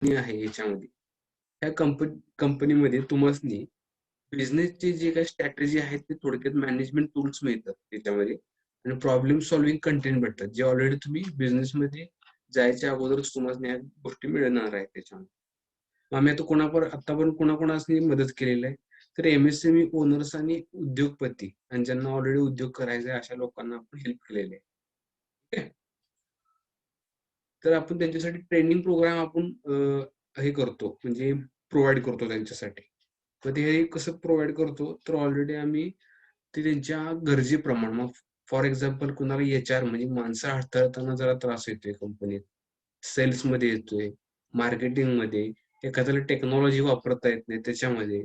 आहे याच्यामध्ये. त्या कंपनीमध्ये तुम्हासनी बिझनेसची जी काही स्ट्रॅटेजी आहे ते थोडक्यात मॅनेजमेंट टूल्स मिळतात त्याच्यामध्ये आणि प्रॉब्लेम सॉल्व्हिंग कंटेंट भेटतात. जे ऑलरेडी तुम्ही बिझनेसमध्ये जायच्या अगोदरच तुम्हाला ह्या गोष्टी मिळणार आहेत त्याच्यामध्ये. मग आम्ही आता आत्तापर्यंत कोणाकोणासनी मदत केलेली आहे. तर एम-एस-एम-ई ओनर्स आणि उद्योगपती आणि ज्यांना ऑलरेडी उद्योग करायचा आहे अशा लोकांना आपण हेल्प केलेली आहे. ठीक आहे. तर आपण त्यांच्यासाठी ट्रेनिंग प्रोग्राम आपण हे करतो म्हणजे प्रोव्हाईड करतो त्यांच्यासाठी. तर ते हे कसं प्रोव्हाईड करतो, तर ऑलरेडी आम्ही ते त्यांच्या गरजेप्रमाणे मग फॉर एक्झाम्पल कुणाला एच-आर म्हणजे माणसं हाताळताना जरा त्रास येतोय कंपनीत. सेल्समध्ये येतोय, मार्केटिंगमध्ये, एखाद्याला टेक्नॉलॉजी वापरता येत नाही त्याच्यामध्ये,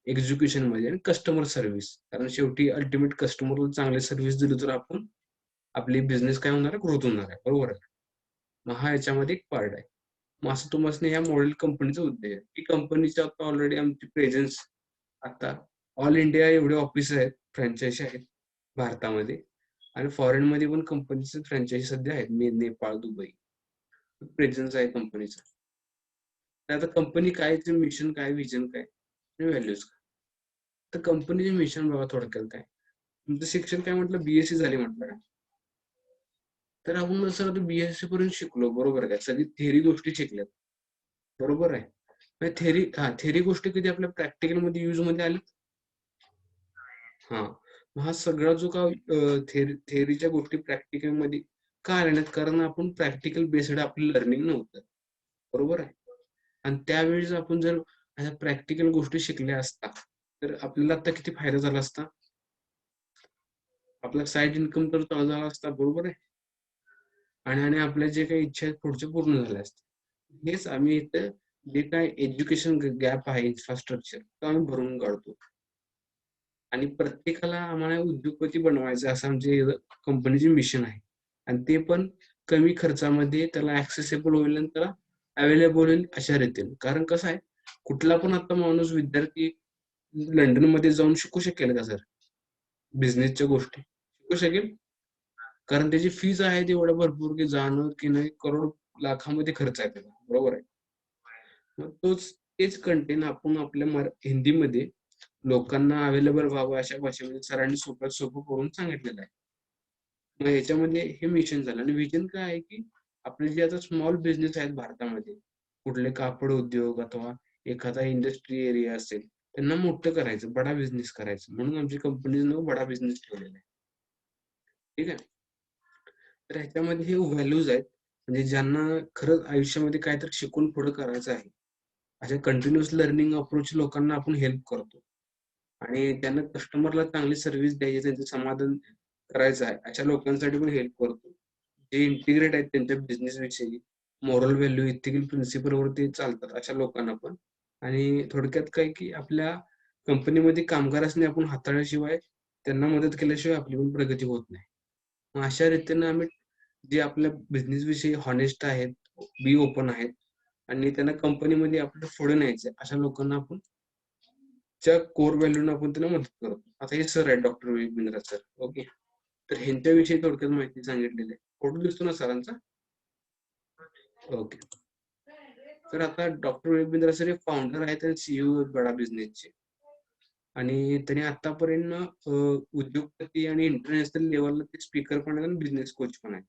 एक्झिक्युशनमध्ये आणि कस्टमर सर्व्हिस. कारण शेवटी अल्टिमेट कस्टमरला चांगली सर्व्हिस दिली तर आपण आपली बिझनेस काय होणार आहे, ग्रोथ होणार आहे. बरोबर आहे. मग हा याच्यामध्ये एक पार्ट आहे. मग असं तुम्हासनी ह्या मॉडेल कंपनीचा उद्देश आहे. ही कंपनीची आता ऑलरेडी आमची प्रेझेन्स आता ऑल इंडिया एवढे ऑफिस आहेत, फ्रँचायझी आहेत भारतामध्ये आणि फॉरेनमध्ये पण कंपनीचे फ्रँचायझी सध्या आहेत. नेपाळ, दुबई प्रेझेन्स आहे कंपनीचा. तर आता कंपनी काय, मिशन काय, व्हिजन काय आणि व्हॅल्यूज काय. तर कंपनीचे मिशन बघा थोडक्यात काय. तुमचं शिक्षण काय म्हटलं, बी-एस-सी झाली म्हटलं का? तर आपण असं बी-एस-सी पर्यंत शिकलो, बरोबर आहे का? सगळी थिअरी गोष्टी शिकल्यात, बरोबर आहे. मग थिअरी गोष्टी कधी आपल्या प्रॅक्टिकलमध्ये युजमध्ये आल्यात? हां. मग हा सगळा जो काही थिअरीच्या गोष्टी प्रॅक्टिकलमध्ये का आल्या नाहीत? कारण आपण प्रॅक्टिकल बेस्ड आपलं लर्निंग नव्हतं, बरोबर आहे. आणि त्यावेळेस आपण जर अशा प्रॅक्टिकल गोष्टी शिकल्या असता, तर आपल्याला आता किती फायदा झाला असता? आपला साइड इन्कम तर चालू झाला असता, बरोबर आहे. आणि आपल्या जे काही इच्छा आहेत पुढच्या पूर्ण झाल्या असत्या. हेच आम्ही इथं जे काही एज्युकेशन गॅप आहे इन्फ्रास्ट्रक्चर, तो आम्ही भरून काढतो. आणि प्रत्येकाला आम्हाला उद्योगपती बनवायचं असं आमचे कंपनीचे मिशन आहे. आणि ते पण कमी खर्चामध्ये त्याला ॲक्सेसिबल होईल आणि त्याला अवेलेबल होईल अशा रीतीने. कारण कसं आहे, कुठला पण आता माणूस विद्यार्थी लंडनमध्ये जाऊन शिकू शकेल का सर? बिझनेसच्या गोष्टी शिकू शकेल? कारण त्याची फीज आहे ती एवढ्या भरपूर की जाणं की नाही करोड लाखामध्ये खर्च आहे त्याला. बरोबर आहे. मग तेच कंटेंट आपण आपल्या हिंदीमध्ये लोकांना अवेलेबल व्हावं अशा भाषेमध्ये सरांनी सोप्यात सोपं करून सांगितलेलं आहे. मग ह्याच्यामध्ये हे मिशन झालं आणि व्हिजन काय आहे, की आपले जे आता स्मॉल बिझनेस आहेत भारतामध्ये, कुठले कापड उद्योग अथवा एखादा इंडस्ट्री एरिया असेल, त्यांना मोठं करायचं, बडा बिझनेस करायचं. म्हणून आमची कंपनीचं नाव बडा बिझनेस ठेवलेलं आहे. ठीक आहे. तर ह्याच्यामध्ये हे व्हॅल्यूज आहेत. म्हणजे ज्यांना खरंच आयुष्यामध्ये काहीतरी शिकून पुढे करायचं आहे. अशा कंटिन्यूअस लर्निंग अप्रोच लोकांना आपण हेल्प करतो. आणि त्यांना कस्टमरला चांगली सर्व्हिस द्यायची, त्यांचं समाधान करायचं आहे, अशा लोकांसाठी पण हेल्प करतो. जे इंटिग्रेट आहेत त्यांच्या बिझनेसविषयी, मॉरल व्हॅल्यू, इथिकल प्रिन्सिपलवरती चालतात अशा लोकांना पण. आणि थोडक्यात काय, की आपल्या कंपनीमध्ये कामगारांनी आपण हाताळल्याशिवाय, त्यांना मदत केल्याशिवाय आपली पण प्रगती होत नाही. मग अशा रीतीने आम्ही जे आपल्या बिझनेसविषयी हॉनेस्ट आहेत, बी ओपन आहेत आणि त्यांना कंपनीमध्ये आपल्याला पुढे न्यायचंय, अशा लोकांना आपण च्या कोर व्हॅल्यूने आपण त्यांना मदत करतो. आता हे सर आहेत doctor Vivek Bindra sir. Okay. तर ह्यांच्याविषयी थोडक्यात माहिती सांगितलेली आहे. फोटो दिसतो ना सरांचा? ओके. तर आता डॉक्टर विवेक बिंद्रा सर हे फाउंडर आहेत आणि सीईओ आहेत बडा बिझनेसचे. आणि त्यांनी आतापर्यंत उद्योगपती आणि इंटरनॅशनल लेव्हलला ते स्पीकर पण आहेत आणि बिझनेस कोच पण आहेत.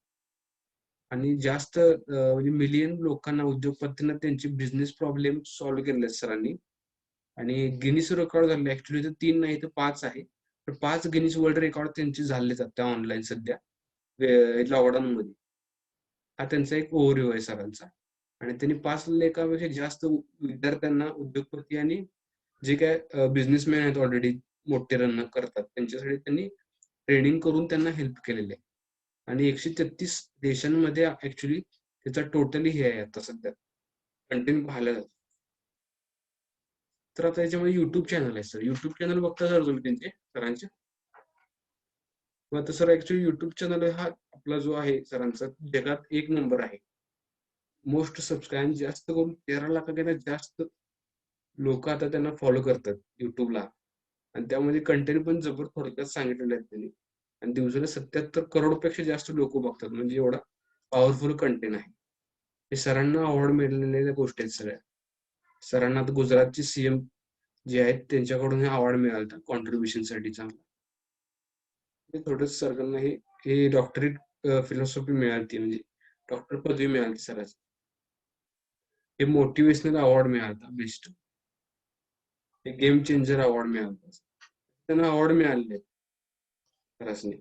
आणि जास्त म्हणजे मिलियन लोकांना, उद्योगपतींना त्यांचे बिझनेस प्रॉब्लेम सॉल्व्ह केलेले आहेत सरांनी. आणि गिनीज रेकॉर्ड झाले ॲक्चुअली तर 3 नाही तर 5 आहे. तर 5 गिनीज वर्ल्ड रेकॉर्ड त्यांचे झालेत आता ऑनलाईन सध्या लॉकडाऊनमध्ये. हा त्यांचा एक ओव्हरव्ह्यू आहे सरांचा. आणि त्यांनी 5 लाखापेक्षा जास्त विद्यार्थ्यांना, उद्योगपती आणि जे काही बिझनेसमॅन आहेत ऑलरेडी मोठे रन करतात, त्यांच्यासाठी त्यांनी ट्रेनिंग करून त्यांना हेल्प केलेलं आहे. आणि 133 देशांमध्ये ॲक्चुअली त्याचा टोटली हे आहे आता सध्या कंटेंट पाहायला जातं. तर आता याच्यामध्ये YouTube चॅनल आहे सर. YouTube चॅनल बघता सर तुम्ही त्यांचे सरांचे? मग आता सर ॲक्चुअली YouTube चॅनल हा आपला जो आहे सरांचा जगात 1 नंबर आहे. मोस्ट सबस्क्राईब जास्त करून 13 लाखापेक्षा जास्त लोकं आता त्यांना फॉलो करतात YouTubeला. आणि त्यामध्ये कंटेंट पण जबर थोडक्यात सांगितलेले आहेत त्यांनी. आणि दिवसाला 77 करोडपेक्षा जास्त लोकं बघतात. म्हणजे एवढा पॉवरफुल कंटेंट आहे. हे सरांना अवॉर्ड मिळालेल्या गोष्टी आहेत सगळ्या. सरांना आता गुजरातचे सीएम जे आहेत त्यांच्याकडून हे अवॉर्ड मिळाला कॉन्ट्रीब्युशन साठी चांगला. थोडंच सरांना हे डॉक्टरेट फिलॉसॉफी मिळाली, म्हणजे डॉक्टर पदवी मिळाली सरांची. हे मोटिवेशनल अवॉर्ड मिळाला बेस्ट. हे गेम चेंजर अवॉर्ड मिळाला. त्यांना अवॉर्ड मिळाले सरांनी.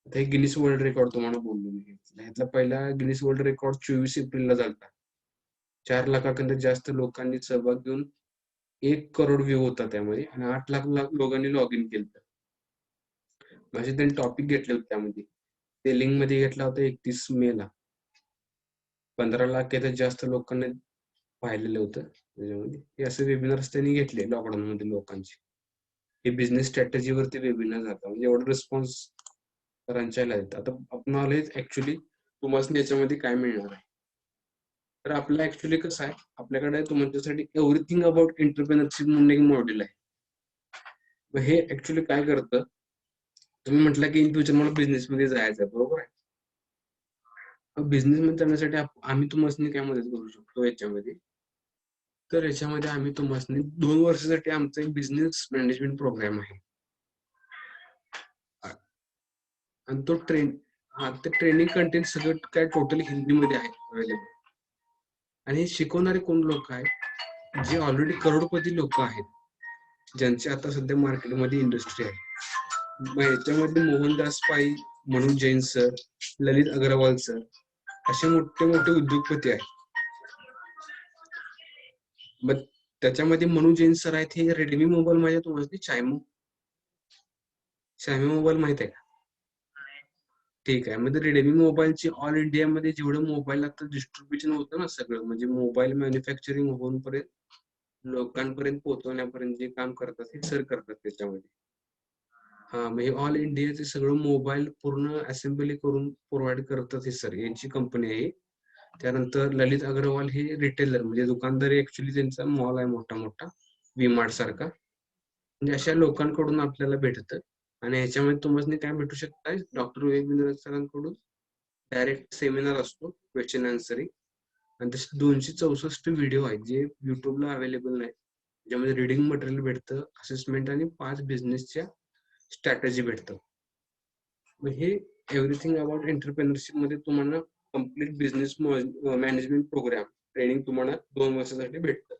आता हे गिनीस वर्ल्ड रेकॉर्ड तुम्हाला बोललो मी. ह्यातला पहिला गिनीस वर्ल्ड रेकॉर्ड 24 एप्रिलला झाला. 4 लाखांपेक्षा जास्त लोकांनी सहभाग घेऊन 1 करोड व्ह्यू होता त्यामध्ये आणि 8 लाख लोकांनी लॉग इन केलं. म्हणजे त्यांनी टॉपिक घेतले होते त्यामध्ये. सेलिंग मध्ये घेतला होता 31 मे ला. 15 लाख जास्त लोकांनी पाहिलेलं होतं त्याच्यामध्ये. हे असे वेबिनार्स त्यांनी घेतले लॉकडाऊन मध्ये लोकांचे. हे बिझनेस स्ट्रॅटेजीवरती वेबिनार जातात. म्हणजे एवढा रिस्पॉन्स सरांच्या येतात. आता आपण आलोय ऍक्च्युली तुम्हाला याच्यामध्ये काय मिळणार आहे. तर आपलं ऍक्च्युली कसं आहे, आपल्याकडे तुमच्यासाठी एव्हरीथिंग अबाउट एंटरप्रेन्योरशिप म्हणून एक मॉड्यूल आहे. मग हे ऍक्च्युली काय करतं, तुम्ही म्हटलं की इन फ्युचर मला बिझनेस मध्ये जायचं आहे, बरोबर आहे. बिझनेस मध्ये जाण्यासाठी आम्ही तुम्हाला काय मदत करू शकतो याच्यामध्ये. तर याच्यामध्ये आम्ही तुम्हाला 2 वर्षासाठी आमचा एक बिझनेस मॅनेजमेंट प्रोग्राम आहे. आणि तो ते ट्रेनिंग कंटेंट सगळं काय टोटली हिंदीमध्ये आहे अवेलेबल. आणि शिकवणारे कोण लोक आहेत, जे ऑलरेडी करोडपती लोक आहेत, ज्यांची आता सध्या मार्केटमध्ये इंडस्ट्री आहे. मग याच्यामध्ये मोहनदास पाई, मनोज जैन सर, ललित अग्रवाल सर, असे मोठे मोठे उद्योगपती आहेत. मग त्याच्यामध्ये मनोज जैन सर आहेत, हे रेडमी मोबाईल माझ्या तुम्हाला चायमो मोबाईल माहित आहे का? ठीक आहे. म्हणजे रेडमी मोबाईलची ऑल इंडियामध्ये जेवढं मोबाईल आता डिस्ट्रीब्युशन होतं ना सगळं, म्हणजे मोबाईल मॅन्युफॅक्चरिंग होऊनपर्यंत लोकांपर्यंत पोहोचवण्यापर्यंत जे काम करतात हे सर करतात त्याच्यामध्ये. हा, म्हणजे ऑल इंडियाचे सगळं मोबाईल पूर्ण असेंबली करून प्रोव्हाइड करतात हे सर, यांची कंपनी आहे. त्यानंतर ललित अग्रवाल हे रिटेलर, म्हणजे दुकानदारी, ऍक्च्युली त्यांचा मॉल आहे मोठा मोठा वी मार्ट सारखा. म्हणजे अशा लोकांकडून आपल्याला भेटतं. आणि ह्याच्यामध्ये तुम्हाला काय भेटू शकता, डॉक्टर वेगवेगळ्या सरांकडून डायरेक्ट सेमिनार असतो, क्वेश्चन आन्सरिंग. आणि तसे 264 व्हिडिओ आहेत जे युट्यूबला अवेलेबल नाही, ज्यामध्ये रिडिंग मटेरियल भेटतं, असेसमेंट आणि 5 बिझनेसच्या स्ट्रॅटेजी भेटतं. मग हे एव्हरीथिंग अबाउट एंटरप्रेन्योरशिप मध्ये तुम्हाला complete business management programme training तुम्हाला 2 वर्षासाठी भेटतं.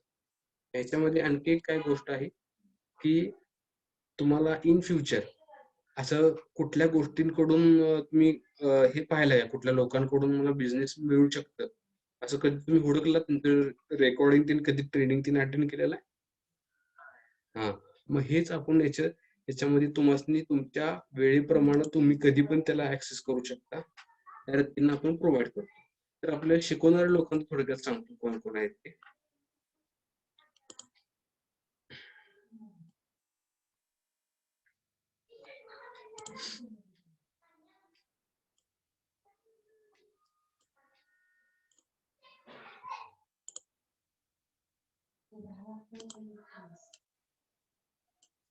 ह्याच्यामध्ये आणखी काय गोष्ट आहे की तुम्हाला इन फ्युचर असं कुठल्या गोष्टींकडून तुम्ही हे पाहिलंय, कुठल्या लोकांकडून मला बिझनेस मिळू शकतं, असं कधी तुम्ही हुडकलात? रेकॉर्डिंग तीन कधी ट्रेनिंग तीन अटेंड केलेलं आहे? हा, मग हेच आपण याच्यामध्ये तुम्हाला तुमच्या वेळेप्रमाणे तुम्ही कधी पण त्याला ऍक्सेस करू शकता, त्या रीतीने आपण प्रोव्हाइड करतो. तर आपल्याला शिकवणाऱ्या लोकांना थोडक्यात सांगतो कोण कोण आहेत ते.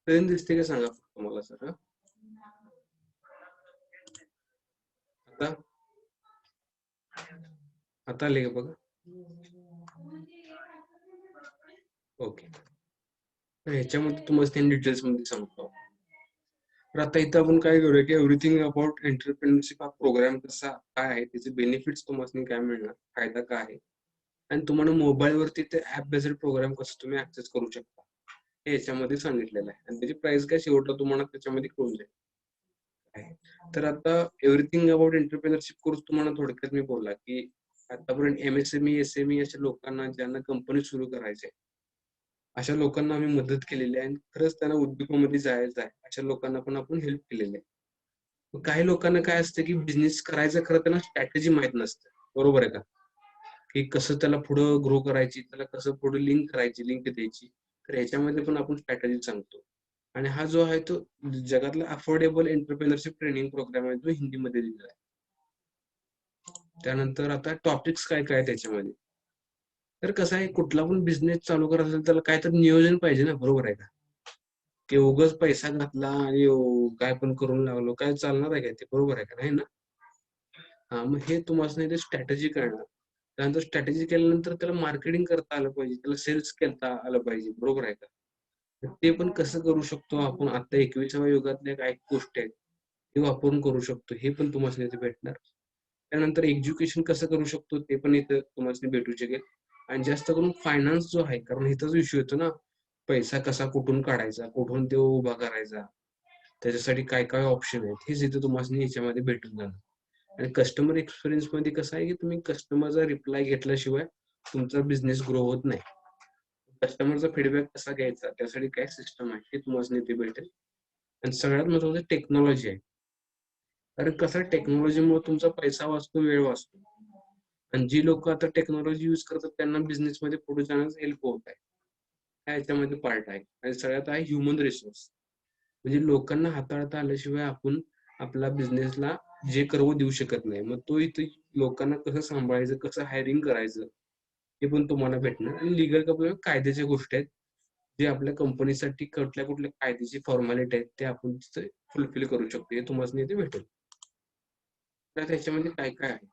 ट्रेन दिसते का सांगा फक्त मला सर. आता आता आले का बघा. ओके, तर ह्याच्यामध्ये तुम्हाला त्यांनी डिटेल्स मध्ये सांगतो. तर आता इथं आपण काय करूया की एव्हरीथिंग अबाउट एंटरप्रेन्योरशिप हा प्रोग्राम कसा काय आहे, त्याचे बेनिफिट्स तुम्हाला काय मिळणार, फायदा काय आहे, आणि तुम्हाला मोबाईलवरती ते ऍप बेस्ड प्रोग्राम कसं तुम्ही ऍक्सेस करू शकता हे याच्यामध्ये सांगितलेलं आहे. आणि त्याची प्राइस काय शेवटला तुम्हाला त्याच्यामध्ये कळून जाईल. तर आता एव्हरीथिंग अबाउट एंटरप्रेन्योरशिप कोर्स तुम्हाला थोडक्यात मी बोलला की आतापर्यंत एमएसएमई, एसएमई अशा लोकांना ज्यांना कंपनी सुरू करायची आहे, अशा लोकांना आम्ही मदत केलेली आहे. आणि खरंच त्यांना उद्योगामध्ये जायचं आहे अशा लोकांना पण आपण हेल्प केलेली आहे. काही लोकांना काय असतं की बिझनेस करायचं, खरं त्यांना स्ट्रॅटेजी माहित नसते, बरोबर आहे का, की कसं त्याला पुढे ग्रो करायची, त्याला कसं पुढे लिंक करायची, लिंक द्यायची. तर ह्याच्यामध्ये पण आपण स्ट्रॅटेजी सांगतो. आणि हा जो आहे तो जगातला अफोर्डेबल एंटरप्रेन्योरशिप ट्रेनिंग प्रोग्राम आहे, जो हिंदीमध्ये दिलेला आहे. त्यानंतर आता टॉपिक्स काय काय त्याच्यामध्ये. तर कसं आहे, कुठला पण बिझनेस चालू करायचा असेल त्याला काय तर नियोजन पाहिजे ना, बरोबर आहे का, की उगाच पैसा घातला आणि काय पण करून लागलो, काय चालणार आहे का ते, बरोबर आहे का नाही ना. हा, मग हे तुम्हाला ते स्ट्रॅटेजी कळणार. त्यानंतर स्ट्रॅटेजी केल्यानंतर त्याला मार्केटिंग करता आलं पाहिजे, त्याला सेल्स करता आलं पाहिजे, बरोबर आहे का? तर ते पण कसं करू शकतो आपण, आता 21व्या युगातल्या काही गोष्टी आहेत ते वापरून करू शकतो, हे पण तुम्हाला इथे भेटणार. त्यानंतर एज्युकेशन कसं करू शकतो ते पण इथं तुम्हाला भेटू शकेल. आणि जास्त करून फायनान्स जो आहे, कारण इथंच इश्यू येतो ना, पैसा कसा कुठून काढायचा, कुठून तो उभा करायचा, त्याच्यासाठी काय काय ऑप्शन आहेत, हेच इथं तुम्हाला याच्यामध्ये भेटून जाणार. आणि कस्टमर एक्सपिरियन्स मध्ये कसं आहे की तुम्ही कस्टमरचा रिप्लाय घेतल्याशिवाय तुमचा बिझनेस ग्रो होत नाही. कस्टमरचा फीडबॅक कसा घ्यायचा, त्यासाठी काय सिस्टम आहे हे तुम्हाला इथे भेटेल. आणि सगळ्यात महत्त्वाचं टेक्नॉलॉजी आहे. कारण कसं टेक्नॉलॉजीमुळे तुमचा पैसा वाचतो, वेळ वाचतो. आणि जी लोक आता टेक्नॉलॉजी युज करतात त्यांना बिझनेस मध्ये पुढे जाण्यास हेल्प होत आहे. हा याच्यामध्ये पार्ट आहे. आणि सगळ्यात आहे ह्युमन रिसोर्स. म्हणजे लोकांना हाताळता आल्याशिवाय आपण आपला बिझनेसला जे करवू देऊ शकत नाही. मग तो इथे लोकांना कसं सांभाळायचं, कसं हायरिंग करायचं, हे पण तुम्हाला भेटणार. आणि लीगल कायद्याच्या गोष्टी आहेत, जे आपल्या कंपनीसाठी कुठल्या कुठल्या कायद्याची फॉर्मॅलिटी आहेत ते आपण तिथे फुलफिल करू शकतो. हे तुम्हाला इथे भेटेल. तर त्याच्यामध्ये काय काय आहे,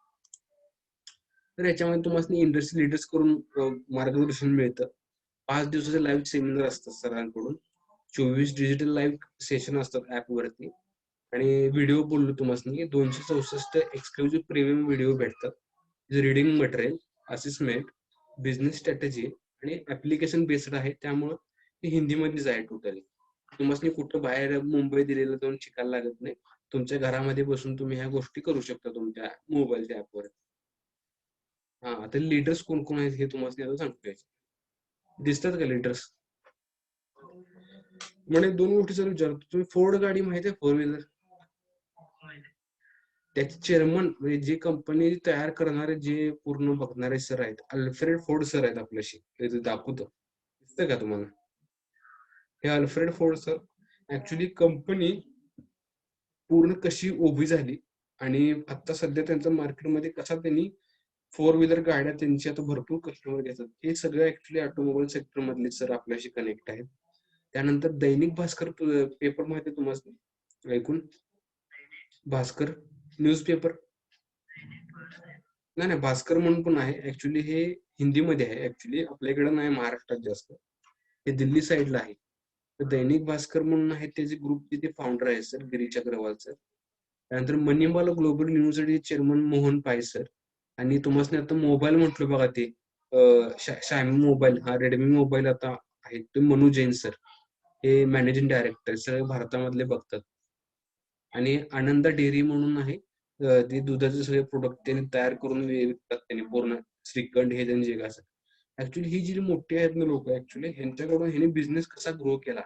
तर याच्यामध्ये तुम्हाला इंडस्ट्री लीडर्स करून मार्गदर्शन मिळतं. 5 दिवसाचे लाईव्ह सेमिनार असतात सरांकडून. 24 डिजिटल लाईव्ह सेशन असतात ऍपवरती. आणि व्हिडिओ बोललो तुम्हाला की 264 एक्सक्लुझिव्ह प्रीमियम व्हिडिओ भेटतात. Reading material, assessment, business strategy आणि ऍप्लिकेशन बेस्ड आहे, त्यामुळं ते हिंदीमध्येच आहे टोटली. तुम्हाला कुठं बाहेर मुंबई दिल्लीला जाऊन शिकायला लागत नाही. तुमच्या घरामध्ये बसून तुम्ही ह्या गोष्टी करू शकता तुमच्या मोबाईलच्या ऍपवर. हा, आता लीडर्स कोण कोण आहेत हे तुम्हाला आता सांगतो. दिसतात का लीडर्स? म्हणजे 2 गोष्टी जर विचारतो, तुम्ही फोर्ड गाडी माहिती आहे, फोर व्हीलर? त्याचे चेअरमन म्हणजे जे कंपनी तयार करणारे, जे पूर्ण बघणारे सर आहेत, अल्फ्रेड फोर्ड सर आहेत आपल्याशी. ते दाखवतो, दिसतं का तुम्हाला? हे Alfred Ford sir actually company पूर्ण कशी उभी झाली आणि आता सध्या त्यांच्या मार्केटमध्ये कसा त्यांनी फोर व्हीलर गाड्या त्यांची आता भरपूर कस्टमर घेतात, हे सगळं ऍक्च्युली ऑटोमोबाईल सेक्टर मधले सर आपल्याशी कनेक्ट आहेत. त्यानंतर दैनिक भास्कर पेपर माहिती तुम्हाला ऐकून? भास्कर न्यूजपेपर, नाही नाही, भास्कर म्हणून पण आहे. ऍक्च्युली हे हिंदीमध्ये आहे, ऍक्च्युली आपल्याकडे नाही महाराष्ट्रात जास्त, हे दिल्ली साईडला आहे. तर दैनिक भास्कर म्हणून आहे, त्याचे ग्रुपचे ते फाउंडर आहे सर गिरीश अग्रवाल सर. त्यानंतर Manimala global university chairman Mohan पाय सर. आणि तुम्हाला आता मोबाईल म्हटलं बघा, ते शायमी मोबाईल, हा रेडमी मोबाईल आता आहे, ते मनु जैन सर, हे मॅनेजिंग डायरेक्टर सगळे भारतामधले बघतात. आणि आनंदा डेअरी म्हणून आहे, ते दुधाचे सगळे प्रोडक्ट त्यांनी तयार करून विकतात, त्यांनी पूर्ण श्रीखंड हे त्यांनी जे असं. ऍक्च्युली ही जी मोठी आहेत ना लोक, ऍक्च्युली ह्यांच्याकडून ह्यांनी बिझनेस कसा ग्रो केला,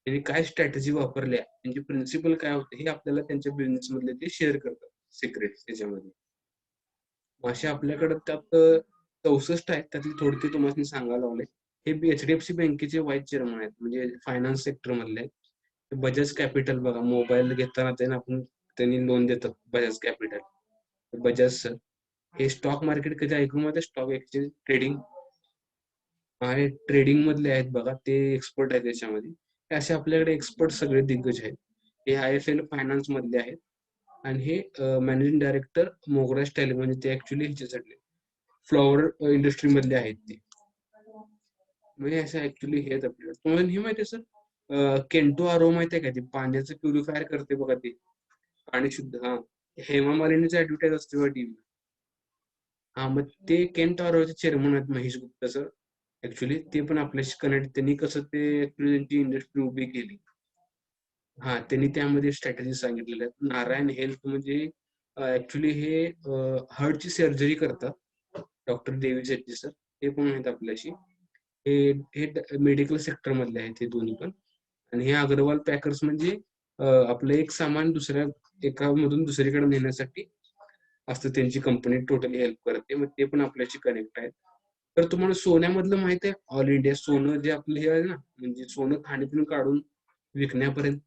त्यांनी काय स्ट्रॅटेजी वापरल्या, त्यांचे प्रिन्सिपल काय होते, हे आपल्याला त्यांच्या बिझनेस मधले ते शेअर करतात सिक्रेट त्याच्यामध्ये. असे आपल्याकडे त्यात 64 आहेत, त्यातली थोडके तुम्हाला सांगायला लावले. हे एचडीएफसी बँकेचे व्हाईस चेअरमन आहेत, म्हणजे फायनान्स सेक्टर मधले आहेत. बजाज कॅपिटल बघा, मोबाईल घेताना त्यांनी लोन देतात, बजाज कॅपिटल, बजाज सर. हे स्टॉक मार्केट कधी ऐकून माहिती, स्टॉक एक्सचेंज ट्रेडिंग, आहे ट्रेडिंग मधले आहेत बघा, ते एक्सपर्ट आहेत त्याच्यामध्ये. हे असे आपल्याकडे एक्सपर्ट सगळे दिग्गज आहेत. हे IIFL फायनान्स मधले आहेत. आणि हे मॅनेजिंग डायरेक्टर मोगरा स्टाईल, म्हणजे ते ऍक्च्युली ह्याच्यासाठी फ्लॉवर इंडस्ट्री मधले आहेत ते. म्हणजे असं ऍक्च्युली हे आहेत आपल्याकडे. तुम्हाला हे माहिती आहे सर, केंटो आरो माहिती आहे का, ते पाण्याचं प्युरिफायर करते बघा, ते पाणी शुद्ध, हा, हेमा मालिनीचं ऍडव्हर्टाईज असते बघा टीव्ही. हा, मग ते केंट आरोचे चेअरमन आहेत महेश गुप्ता सर. ऍक्च्युली ते पण आपल्याशी कनेक्ट, त्यांनी कसं ते ऍक्च्युली त्यांची इंडस्ट्री उभी केली. हा, त्यांनी त्यामध्ये स्ट्रॅटेजी सांगितलेल्या आहेत. नारायण हेल्थ म्हणजे ऍक्च्युली हे हार्टची सर्जरी करतात, डॉक्टर देवी शेट्टी सर, हे पण आहेत आपल्याशी. हे हे मेडिकल सेक्टर मधले आहेत हे दोन्ही पण. आणि हे अग्रवाल पॅकर्स म्हणजे आपलं एक सामान दुसऱ्या एकामधून दुसरीकडे नेण्यासाठी असतं, त्यांची कंपनी टोटली हेल्प करते, मग ते पण आपल्याशी कनेक्ट आहेत. तर तुम्हाला सोन्यामधलं माहित आहे, ऑल इंडिया सोनं जे आपलं हे आहे ना, म्हणजे सोनं खाणीतून काढून विकण्यापर्यंत,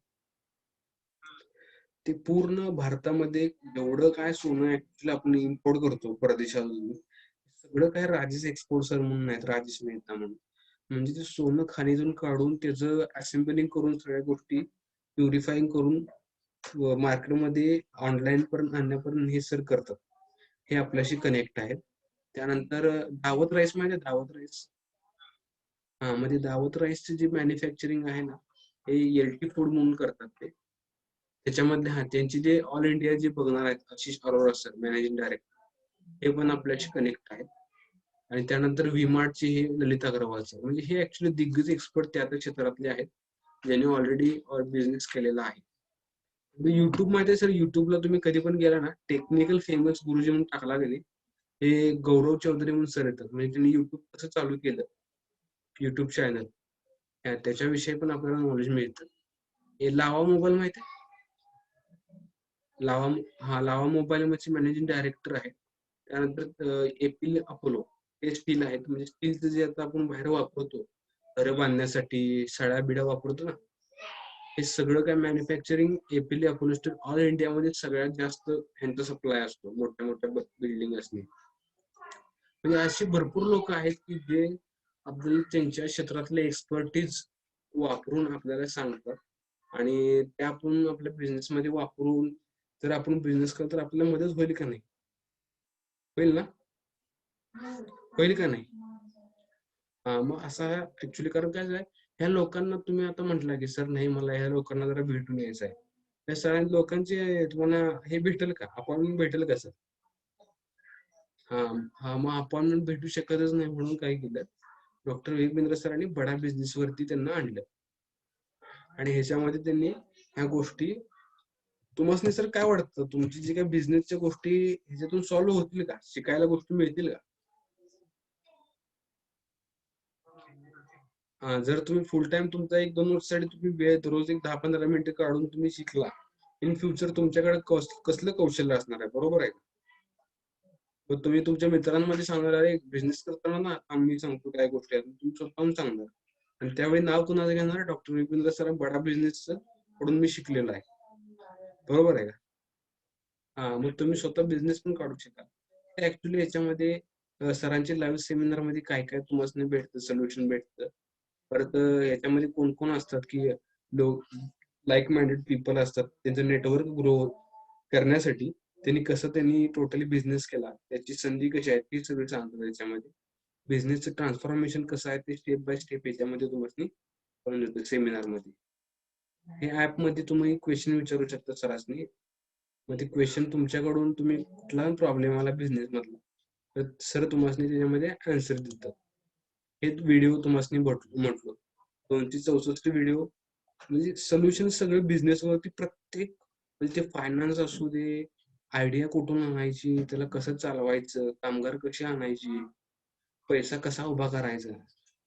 ते पूर्ण भारतामध्ये जेवढं काय सोनं ऍक्च्युली आपण इम्पोर्ट करतो परदेशातून, सगळं काय राजेश एक्सपोर्ट सर म्हणून आहेत, राजेश मेहता म्हणून. म्हणजे ते सोनं खाणीतून काढून त्याचं असेंबलिंग करून सगळ्या गोष्टी प्युरिफाईंग करून मार्केटमध्ये ऑनलाईन पर्यंत आणण्यापर्यंत हे सर करतात. हे आपल्याशी कनेक्ट आहेत. त्यानंतर दावत राईस माहिती आहे, दावत राईस? हा, म्हणजे दावत राईसची जी मॅन्युफॅक्चरिंग आहे ना, हे एलटी फूड म्हणून करतात ते. त्याच्यामधले त्यांची जे ऑल इंडिया जे बघणार आहेत Ashish Arora sir, managing director, हे पण आपल्याशी कनेक्ट आहेत. आणि त्यानंतर व्हीमार्टचे हे ललित अग्रवाल सर, म्हणजे हे ऍक्च्युली दिग्गज एक्सपर्ट त्या क्षेत्रातले आहेत, ज्यांनी ऑलरेडी बिझनेस केलेला आहे. युट्यूब मध्ये सर, युट्यूबला तुम्ही कधी पण गेला ना, टेक्निकल फेमस गुरुजी म्हणून टाकला गेले, हे गौरव चौधरी म्हणून सर येतात. म्हणजे त्यांनी युट्यूब कसं चालू केलं, युट्यूब चॅनल, त्याच्याविषयी पण आपल्याला नॉलेज मिळतं. हे लावा मोबाईल माहिती आहे? लावा मोबाईल मध्ये मॅनेजिंग डायरेक्टर आहे. त्यानंतर एपिल अपोलो, हे स्टील आहेत. म्हणजे स्टीलचं जे आता आपण बाहेर वापरतो, घरं बांधण्यासाठी, सळ्या बिड्या वापरतो ना, हे सगळं काय manufacturing APL Apollo steel all इंडियामध्ये सगळ्यात जास्त ह्यांचा सप्लाय असतो, मोठ्या मोठ्या बिल्डिंग असणे. म्हणजे अशी भरपूर लोक आहेत की जे आपल्याला त्यांच्या क्षेत्रातले एक्सपर्टीज वापरून आपल्याला सांगतात, आणि त्या आपण आपल्या बिझनेस मध्ये वापरून जर आपण बिझनेस करतो तर आपल्याला मदत होईल का नाही? होईल ना? होईल का नाही? मग असा ऍक्च्युली, कारण काय आहे, ह्या लोकांना तुम्ही आता म्हटलं की सर नाही, मला ह्या लोकांना जरा भेटून यायचं आहे, या सगळ्या लोकांचे तुम्हाला हे भेटेल का, अपॉइंटमेंट भेटेल का सर? मग अपॉइंटमेंट भेटू शकतच नाही, म्हणून काय केलं, डॉक्टर विपिंद्र सरांनी बडा बिझनेस वरती त्यांना आणलं. आणि ह्याच्यामध्ये त्यांनी ह्या गोष्टी, तुम्हाला सर काय वाटतं, तुमची जी काही बिझनेसच्या गोष्टी ह्याच्यातून सॉल्व्ह होतील का, शिकायला गोष्टी मिळतील का? जर तुम्ही फुल टाइम तुमचा 1-2 वर्षासाठी तुम्ही वेळ रोज एक 10-15 मिनिटं काढून तुम्ही शिकला, इन फ्युचर तुमच्याकडे कसलं कौशल्य असणार आहे, बरोबर आहे? मग तुम्ही तुमच्या मित्रांमध्ये सांगणार, अरे बिझनेस करताना ना आम्ही सांगतो काय गोष्टी आहेत, तुम्ही स्वतःहून सांगणार. आणि त्यावेळी नाव कुणाचं घेणार, डॉक्टर विपिंद्र सर बडा बिझनेस कडून मी शिकलेलो आहे, बरोबर आहे का? मग तुम्ही स्वतः बिझनेस पण काढू शकाल. ऍक्च्युली याच्यामध्ये सरांचे लाईव्ह सेमिनार मध्ये काय काय तुम्हाला भेटतं, सोल्युशन भेटतं. परत याच्यामध्ये कोण कोण असतात की लोक लाईक माइंडेड पीपल असतात, त्यांचं नेटवर्क ग्रो करण्यासाठी त्यांनी टोटली बिझनेस केला, त्याची संधी कशी आहे ती सगळी सांगतात त्याच्यामध्ये. बिझनेसचं ट्रान्सफॉर्मेशन कसं आहे ते स्टेप बाय स्टेप याच्यामध्ये तुम्हाला कळून येतं सेमिनार मध्ये. हे ऍप मध्ये तुम्ही क्वेश्चन विचारू शकता सरांनी, मग ते क्वेश्चन तुमच्याकडून, तुम्ही कुठला प्रॉब्लेम आला बिझनेस मधला, तर सर तुम्हाला त्याच्यामध्ये आन्सर देतात. हे व्हिडिओ तुम्हाला म्हटलो 264 व्हिडिओ, म्हणजे सोल्युशन सगळे बिझनेस वरती, प्रत्येक, म्हणजे ते फायनान्स असू दे, आयडिया कुठून आणायची, त्याला कसं चालवायचं, कामगार कशी आणायची, पैसा कसा उभा करायचा,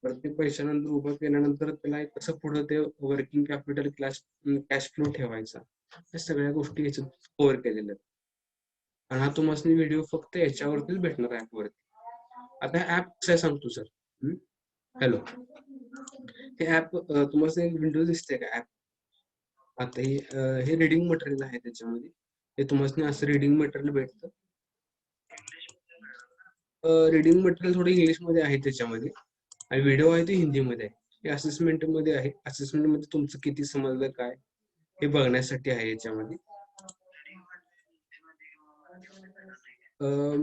प्रत्येक पैशानंतर उभा केल्यानंतर त्याला कसं पुढे ते वर्किंग कॅपिटल कॅश फ्लो ठेवायचा, या सगळ्या गोष्टी याच्यात कव्हर केलेल्या आहेत. आणि हा तुम्हाला व्हिडिओ फक्त याच्यावरतीच भेटणार, ऍपवरती. आता ऍप कसं सांगतो सर. हॅलो, हे ऍप तुम्हाला एक विंडो दिसते का ऍप? आता हे रिडिंग मटेरियल आहे त्याच्यामध्ये, हे तुम्हाला असं रिडिंग मटेरियल भेटतं. रिडिंग मटेरियल थोडं इंग्लिश मध्ये आहे त्याच्यामध्ये, आणि व्हिडिओ आहे ते हिंदीमध्ये आहे. हे असेसमेंट मध्ये आहे, असेसमेंट मध्ये तुमचं किती समजलं काय हे बघण्यासाठी आहे याच्यामध्ये.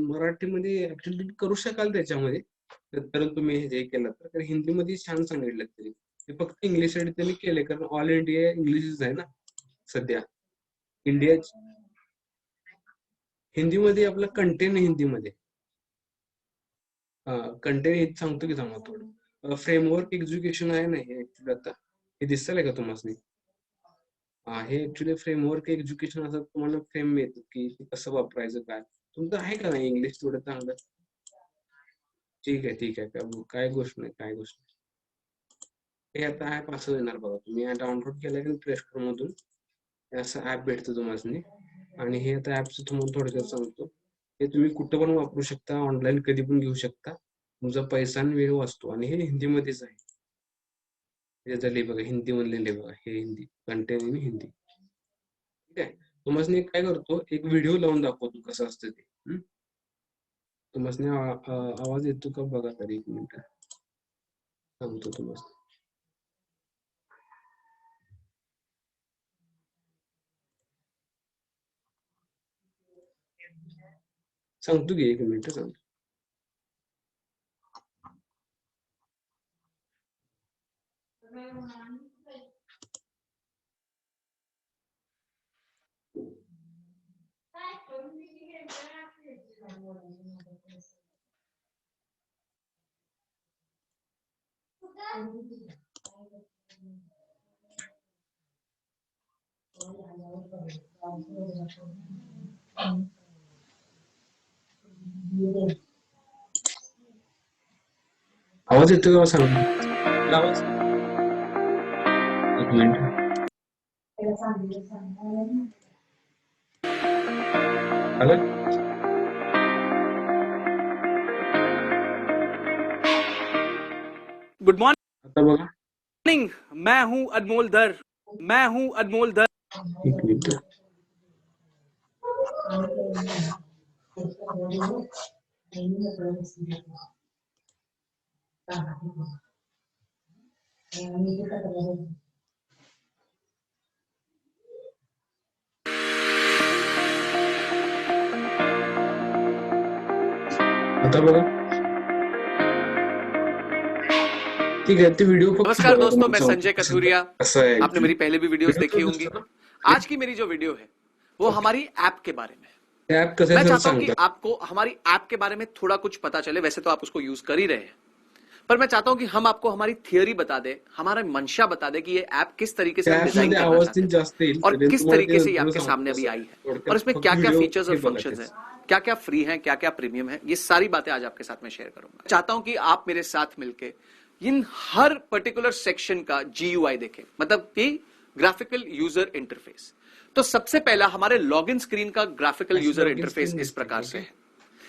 मराठीमध्ये ऍक्च्युली करू शकाल त्याच्यामध्ये, तर तुम्ही हे केलं तर हिंदीमध्ये छान सांगितलं तरी. ते फक्त इंग्लिश साठी त्यांनी केले, कारण ऑल इंडिया इंग्लिशच आहे ना सध्या. इंडिया हिंदीमध्ये आपलं कंटेंट हिंदीमध्ये, कंटेंट सांगतो की सांगा थोडं. फ्रेमवर्क एज्युकेशन आहे ना हे ऍक्च्युली, आता हे दिसतंय का तुम्हाला? हे ऍक्च्युली फ्रेमवर्क एज्युकेशन असं तुम्हाला फ्रेम मिळतं की ते कसं वापरायचं, काय तुमचं आहे का नाही इंग्लिश थोडं चांगलं? ठीक आहे, ठीक आहे, काय गोष्ट नाही, काय गोष्ट नाही. हे आता ऍप असं येणार बघा, तुम्ही डाउनलोड केलं की प्ले स्टोर मधून असं ऍप भेटतं तुम्हाला. आणि हे आता ऍपचं तुम्हाला थोडक्यात सांगतो, हे तुम्ही कुठं पण वापरू शकता, ऑनलाईन कधी पण घेऊ शकता, तुमचा पैसा आणि वेळ वाचतो. आणि हे हिंदीमध्येच आहे, हे झाले बघा हिंदी मधले बघा, हे हिंदी कंटेंट इन हिंदी. ठीक आहे, तुम्हाला काय करतो, एक व्हिडिओ लावून दाखवतो कसं असतं ते. तुम्हाला आवाज येतो का बघा, तरी 1 मिनिट सांगतो तुम्हाला. सांगतो की 1 मिनिट सांगतो. आवाज येतोय का सांग. आवाज 1 मिनिट. आला? गुड आता बघा. मॉर्निंग, मैं हूं अनमोल धर. 1 मिनिट. आता बघा. ठीक है, तो वीडियो फक्त नमस्कार बघा, दोस्तों, तुम्हाला मैं सांगतो संजय कसं कथुरिया. कसं आहे आपने मेरी पहले भी वीडियोस व्हिडिओ देखी तो होंगी. दिसतो ना. आज की मेरी जो वीडियो है वो हमारी ऐप के बारे में है. ते ऍप कसं मैं आहे सर चाहता हूं कि सांगतो. आपको हमारी ऐप के बारे में थोड़ा कुछ पता चले. वैसे तो आप उसको यूज कर ही रहे हैं, पर मैं चाहता हूं कि हम आपको हमारी थियरी बता दे, हमारा मंशा बता दे कि ये ऐप किस तरीके से हम डिजाइन मध्ये करना आवाज चाहते तीन हैं जास्त येईल और तरी किस तुम्हाला ते तरीके से ये नंतर आपके सांगतो सामने अभी कसं आई आहे. है और थोडक्यात इसमें फक्त क्या क्या व्हिडिओ फीचर्स और हे बघा फंक्शंस त्याचं. हैं, क्या क्या फ्री हैं, क्या क्या प्रीमियम है, ये सारी बातें आज आपके साथ में शेयर करूंगा. चाहता हूं कि आप मेरे साथ मिलके इन हर पर्टिकुलर सेक्शन का GUI देखें, मतलब कि ग्राफिकल यूजर इंटरफेस. तो सबसे पहला हमारे लॉगिन स्क्रीन का ग्राफिकल अशी यूजर लॉगिन इंटरफेस स्क्रीन इस दिसते. प्रकार से ओके. है.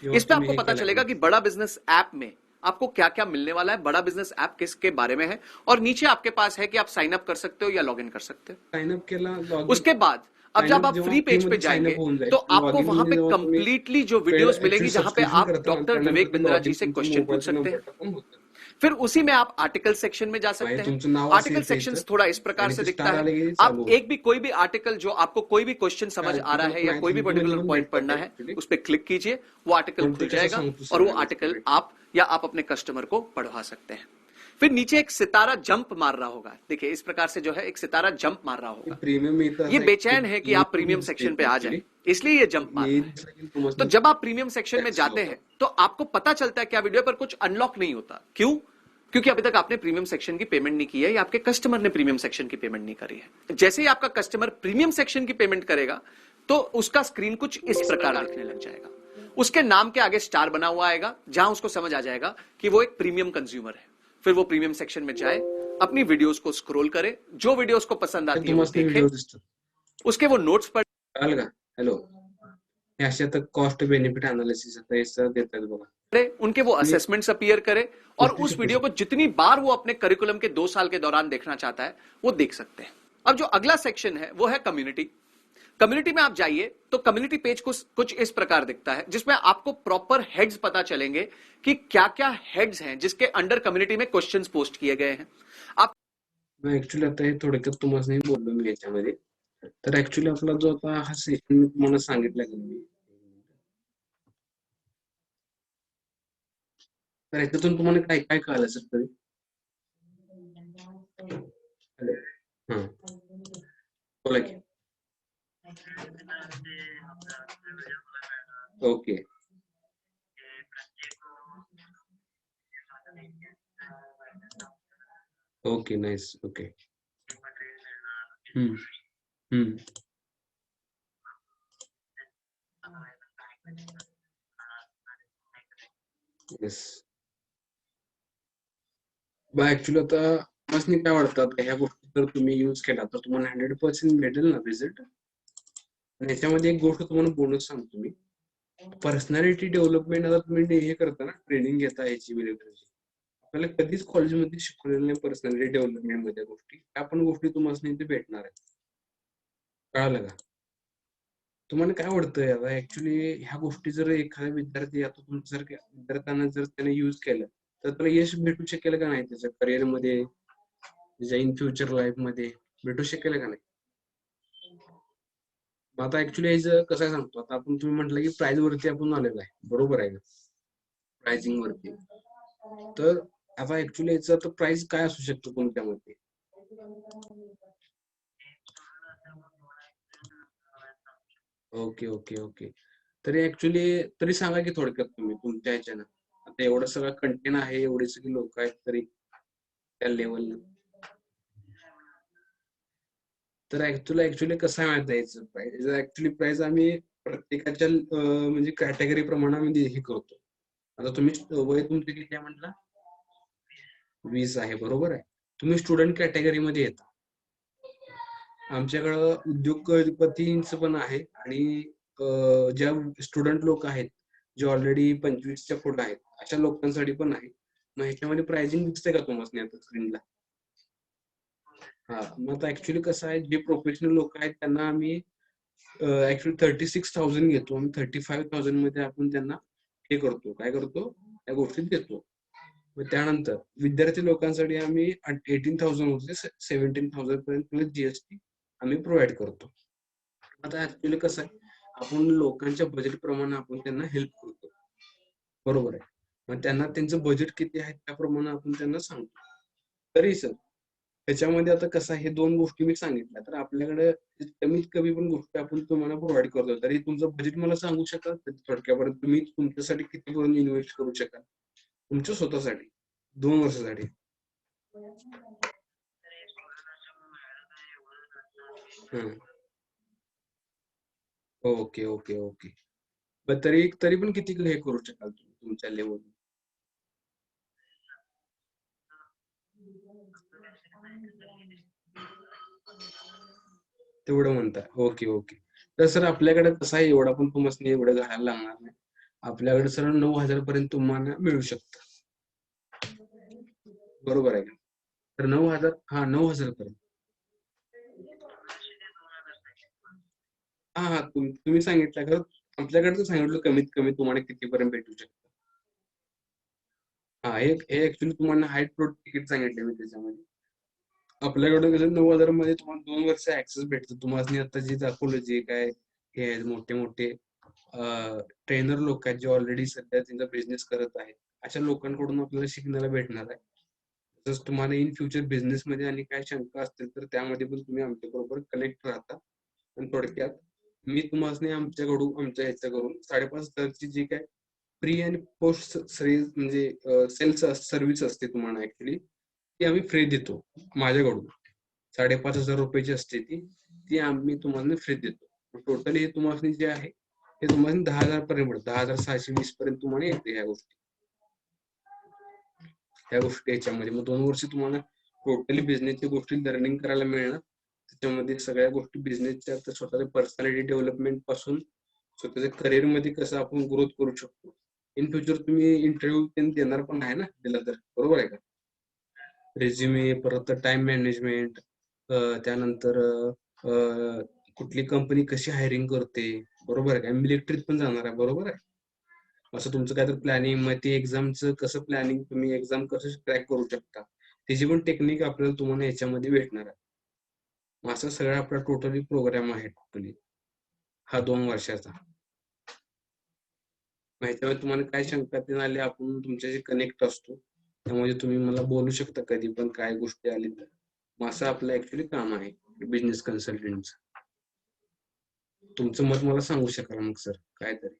किंवा इस पे तुम्ही आपको हे पता चलेगा कि केल्यानंतर बड़ा बिजनेस ऐप में आपको क्या क्या मिलने वाला है, बड़ा बिजनेस ऐप किसके बारे में है, और नीचे आपके पास है कि आप साइन अप कर सकते हो या लॉग इन कर सकते हो. साइन अप केला लॉगिन उसके बाद अब साइन जब अप आप जेव्हा फ्री फ्री पेज पे मध्ये साइन जाएंगे अप होऊन तो जाईल, आपको लॉगिन वहां मध्ये पे जेव्हा तुम्ही कंप्लीटली जो पेड वीडियोस मिलेगी ऍक्च्युअली जहां पे सबस्क्रिप्शन आप करता ना डॉक्टर त्यानंतर विवेक ते बिंद्रा जी लॉगिन से तुमच्या क्वेश्चन पूछ मोबाईलचा सकते नंबर हैं. टाकून होतं. फिर उसी में आप आर्टिकल सेक्शन में जा सकते म्हणजे हैं. तुमचं नाव असं आर्टिकल येतं इथं सेक्शंस थोड़ा इस प्रकार आणि से ते दिखता स्टार है. आले की आप चालू होतं. एक भी कोई भी आर्टिकल जो आपको कोई भी क्वेश्चन समझ आ रहा आर्टिकल है पण या आहे कोई भी हिंदीमध्ये पर्टिकुलर पण पॉइंट भेटतात पढ़ना है, ऍक्च्युअली. उस पर क्लिक कीजिए, वो आर्टिकल पण ते खुल कसं जाएगा सांगतो और वो सगळ्यांना आर्टिकल सगळे. आप या आप अपने कस्टमर को पढ़वा सकते हैं. फिर नीचे एक सितारा जंप मार रहा होगा. देखिए इस प्रकार से जो है एक सितारा जंप मार रहा होगा. प्रीमियम येतं ये असं बेचैन है कि आप प्रीमियम सेक्शन पे आ जाएं, इसलिए ये जंप मार ये रहा है. दिसलं की तुम्हाला तो जब आप प्रीमियम सेक्शन में कॅन्सल जाते होतं. हैं तो आपको पता चलता है क्या वीडियो पर कुछ अनलॉक नहीं होता. क्यों? क्योंकि अभी तक आपने प्रीमियम सेक्शन की पेमेंट नहीं की है या आपके कस्टमर ने प्रीमियम सेक्शन की पेमेंट नहीं करी है. जैसे ही आपका कस्टमर प्रीमियम सेक्शन की पेमेंट करेगा तो उसका स्क्रीन कुछ इस प्रकार दिखने लग जाएगा. उसके नाम के आगे स्टार बना हुआ आएगा, जहां उसको समझ आ जाएगा कि वो एक प्रीमियम कंज्यूमर है. फिर वो प्रीमियम सेक्शन में जाए, अपनी वीडियोस को स्क्रॉल करे, जो वीडियोस को पसंद आती है वो तुम्हाला देखे, व्हिडिओ दिसतात. उसके वो नोट्स पढ़ कळालं का. हॅलो. हे असे आता कॉस्ट बेनिफिट अनालिसिस आता हे सर देतात बघा. उनके वो तुम्ही असेसमेंट्स अपीयर करे और गोष्टी उस शिकू वीडियो को शकता. जितनी बार वो अपने करिकुलम के 2 साल के दौरान देखना चाहता है वो देख सकते हैं. अब जो अगला सेक्शन है वो है कम्युनिटी. कम्युनिटी में आप जाइए तो कम्युनिटी पेज कुछ इस प्रकार दिखता है, जिसमें आपको प्रॉपर हेड्स पता चलेंगे कि क्या क्या हेड्स हैं जिसके अंडर कम्युनिटी में क्वेश्चंस पोस्ट किए गए हैं. आप मग ऍक्च्युली आता हे थोडक्यात तुम्हाला नाही बोललो मी याच्यामध्ये. तर ऍक्च्युली आपला जो आता हा सेशन मी तुम्हाला सांगितला की मी, तर ह्याच्यातून तुम्हाला काय काय कळालं सर तरी. हॅलो. हा बोला की. ओके. Okay nice. ओके. हम्म. हम्म. येस. मग ऍक्च्युली आता मसनी काय वाटतं ह्या गोष्टी जर तुम्ही युज केला तर तुम्हाला 100% भेटेल ना रिझल्ट. आणि याच्यामध्ये एक गोष्ट तुम्हाला बोनस सांगतो मी. पर्सनॅलिटी डेव्हलपमेंट आता तुम्ही हे करता ना, ट्रेनिंग घेता याची मिलिटरीची. आपल्याला कधीच कॉलेजमध्ये शिकवलेलं नाही पर्सनॅलिटी डेव्हलपमेंट मध्ये गोष्टी. त्या पण गोष्टी तुम्हाला इथे भेटणार आहेत. कळालं का. तुम्हाला काय वाटतंय आता ऍक्च्युली ह्या गोष्टी जर एखादा विद्यार्थी आता तुमच्या जर विद्यार्थ्यांना जर त्याने युज केलं तर त्याला यश भेटू शकेल का नाही त्याच्या करिअर मध्ये, त्याच्या इन फ्युचर लाईफ मध्ये भेटू शकेल का नाही. आता ऍक्च्युली याचं कसं आहे सांगतो. आता आपण तुम्ही म्हटलं की प्राइस वरती आपण आलेलो आहे, बरोबर आहे का? प्राइसिंग वरती. तर आता ऍक्च्युली याचं तर प्राइस काय असू शकतो तुमच्या मते? Okay okay okay. तरी ऍक्च्युली तरी सांगा की थोडक्यात तुम्ही तुमच्या ह्याच्यानं. आता एवढं सगळं कंटेंट आहे, एवढे सगळे लोक आहेत तरी त्या लेवल. तर ऍक्च्युली कसं आहे माहिती आहे याचं प्राइस? ऍक्च्युली प्राइस आम्ही प्रत्येकाच्या म्हणजे कॅटेगरी प्रमाणे आम्ही हे करतो. आता तुम्ही वय तुमचं किती आहे म्हटलं? 20 आहे, बरोबर आहे. तुम्ही स्टुडंट कॅटेगरीमध्ये येता. आमच्याकडं उद्योगपतींचं पण आहे आणि ज्या स्टुडंट लोक आहेत, जे ऑलरेडी 25च्या पुढे आहेत, अशा लोकांसाठी पण आहे. मग ह्याच्यामध्ये प्राइसिंग दिसते का तुम्हाला आता स्क्रीनला? हा, मग आता ऍक्च्युली कसं आहे, जे प्रोफेशनल लोक आहेत त्यांना आम्ही ऍक्च्युली 36,000 घेतो आणि 35,000 मध्ये आपण त्यांना हे करतो, काय करतो, त्या गोष्टी देतो. मग त्यानंतर विद्यार्थी लोकांसाठी आम्ही 18,000 होते 17,000 पर्यंत प्लस जीएसटी आम्ही प्रोव्हाइड करतो. आता ऍक्च्युली कसं आहे, आपण लोकांच्या बजेट प्रमाणे आपण त्यांना हेल्प करतो, बरोबर आहे. मग त्यांना त्यांचं बजेट किती आहे त्याप्रमाणे आपण त्यांना सांगतो. तरी सर त्याच्यामध्ये आता कसं आहे, हे 2 गोष्टी मी सांगितल्या, तर आपल्याकडे कमीत कमी पण गोष्टी आपण तुम्हाला प्रोव्हाइड करतो. तरी तुमचं बजेट मला सांगू शकाल थोडक्यापर्यंत? तुम्ही तुमच्यासाठी कितीपर्यंत इन्व्हेस्ट करू शकाल तुमच्या स्वतःसाठी 2 वर्षासाठी? हं. Okay okay okay. पण तरी तरी पण किती हे करू शकाल तुम्ही तुमच्या लेवल? तेवढं म्हणताय. Okay okay. तर सर आपल्याकडे कसं आहे, एवढा पण तुम्हाला एवढं घालायला लागणार नाही. आपल्याकडे सर 9,000 पर्यंत तुम्हाला मिळू शकतं. बरोबर आहे का? तर 9,000, हा 9,000 पर्यंत. हा हा, तुम्ही सांगितलं खरं. आपल्याकडचं सांगितलं कमीत कमी तुम्हाला कितीपर्यंत भेटू शकतं. हा, हे ऍक्च्युली तुम्हाला हाय प्रो तिकीट सांगितले मी त्याच्यामध्ये. आपल्याकडे कसं 9,000 मध्ये तुम्हाला 2 वर्ष ऍक्सेस भेटतो. तुम्हाला आता जे दाखवलं, जे काय हे आहेत मोठे मोठे ट्रेनर लोक आहेत, जे ऑलरेडी सध्या त्यांचा बिझनेस करत आहेत, अशा लोकांकडून आपल्याला शिकण्याला भेटणार आहे. तसंच तुम्हाला इन फ्युचर बिझनेस मध्ये आणि काय शंका असतील तर त्यामध्ये पण तुम्ही आमच्या बरोबर कनेक्ट राहता. आणि थोडक्यात मी तुम्हाला आमच्याकडून आमच्या ह्याच्याकडून 5,500 जी काय प्री आणि पोस्ट म्हणजे सेल्स सर्व्हिस असते तुम्हाला ऍक्च्युली, ती आम्ही फ्री देतो माझ्याकडून. 5,500 रुपयाची असते ती, ती आम्ही तुम्हाला फ्री देतो. टोटली हे तुम्हाला जे आहे हे तुम्हाला 10,000 पर्यंत पडतं. 10,620 पर्यंत तुम्हाला येते ह्या गोष्टी. ह्या गोष्टी याच्यामध्ये मग 2 वर्ष तुम्हाला टोटली बिझनेसच्या गोष्टी लर्निंग करायला मिळणार. त्याच्यामध्ये सगळ्या गोष्टी बिझनेसच्या, स्वतःच्या पर्सनॅलिटी डेव्हलपमेंट पासून स्वतःच्या करिअर मध्ये कसं आपण ग्रोथ करू शकतो. इन फ्युचर तुम्ही इंटरव्ह्यू देणार पण आहे ना, दिला तर, बरोबर आहे का? रेझ्युमे, परत टाइम मॅनेजमेंट, त्यानंतर कुठली कंपनी कशी हायरिंग करते, बरोबर आहे का? मिलिटरीत पण जाणार आहे, बरोबर आहे. असं तुमचं काय तर प्लॅनिंग, मग ते एक्झामचं कसं प्लॅनिंग, तुम्ही एक्झाम कसं क्रॅक करू शकता, त्याची पण टेक्निक आपल्याला तुम्हाला याच्यामध्ये भेटणार आहे. मग असं सगळं आपला टोटली प्रोग्राम आहे टोटली हा 2 वर्षाचा. मग ह्याच्यामध्ये तुम्हाला काय शंका ते आले, आपण तुमच्याशी कनेक्ट असतो, त्यामुळे तुम्ही मला बोलू शकता कधी पण काय गोष्टी आली तर. मग असं आपलं ऍक्च्युली काम आहे बिझनेस कन्सल्टंटचं. तुमचं मत मला सांगू शकाल मग सर काय तरी?